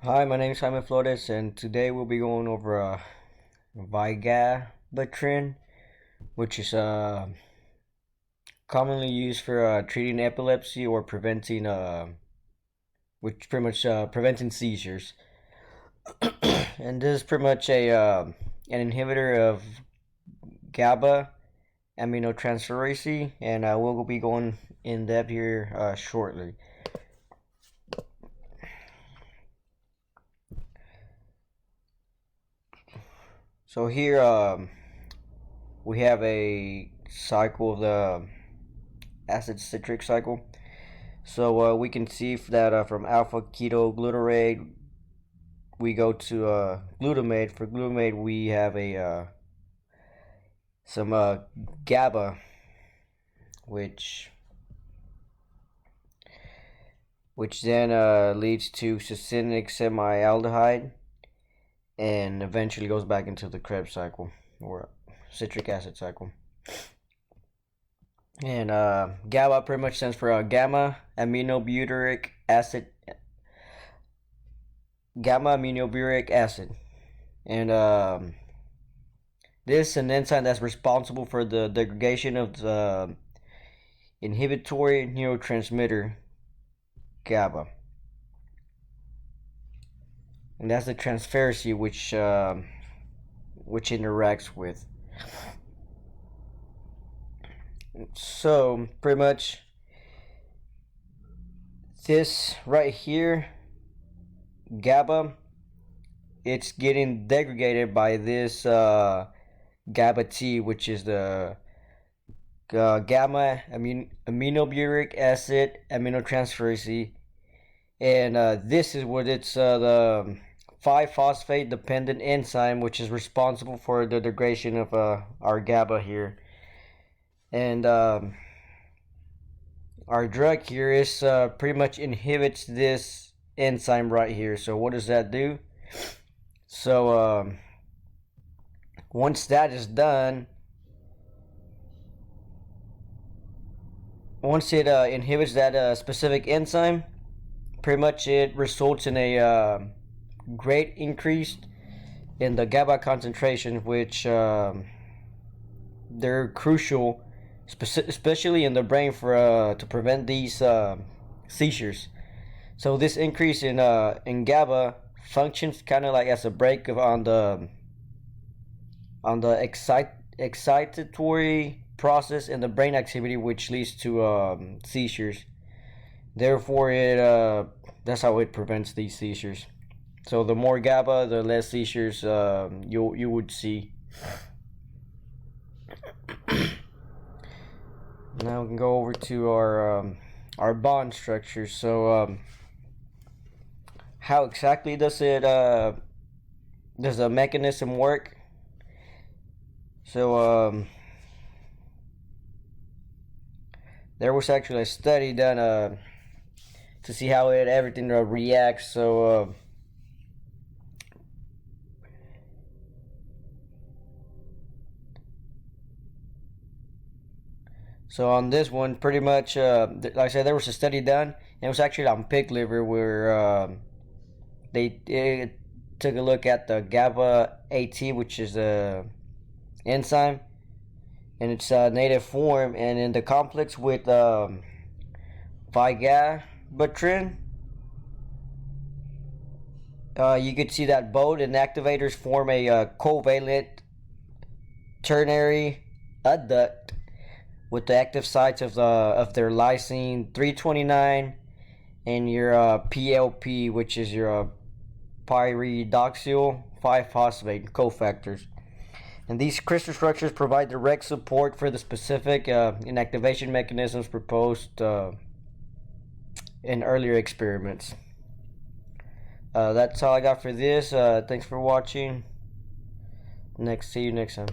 Hi, my name is Simon Flores, and today we'll be going over vigabatrin, which is commonly used for treating epilepsy or preventing, which pretty much preventing seizures. And this is pretty much an inhibitor of GABA aminotransferase, and we'll be going in depth here shortly. So here we have a cycle of the acid citric cycle. So we can see that from alpha ketoglutarate we go to glutamate. For glutamate we have some GABA, which then leads to succinic semialdehyde, and eventually goes back into the Krebs cycle or citric acid cycle. And GABA pretty much stands for gamma aminobutyric acid. And this is an enzyme that's responsible for the degradation of the inhibitory neurotransmitter GABA. And that's the transferase which interacts with. So pretty much this right here, GABA, it's getting degraded by this GABA T, which is the gamma aminobutyric acid aminotransferase, and this is what it's the 5-phosphate dependent enzyme, which is responsible for the degradation of our GABA here. And our drug here is pretty much inhibits this enzyme right here. So what does that do? So once that is done, once it inhibits that specific enzyme, pretty much it results in a great increase in the GABA concentration, which they're crucial, especially in the brain for to prevent these seizures. So this increase in GABA functions kind of like as a brake on the excitatory process in the brain activity, which leads to seizures. Therefore, that's how it prevents these seizures. So the more GABA, the less seizures you would see. Now we can go over to our bond structure. So how exactly does the mechanism work? So there was actually a study done to see how everything reacts. So so on this one, pretty much, like I said, there was a study done, and it was actually on pig liver, where they took a look at the GABA AT, which is a enzyme, in its native form, and in the complex with vigabatrin. You could see that both inactivators form a covalent ternary adduct with the active sites of their lysine 329 and your PLP, which is your pyridoxal 5-phosphate cofactors. And these crystal structures provide direct support for the specific inactivation mechanisms proposed in earlier experiments. That's all I got for this. Thanks for watching. See you next time.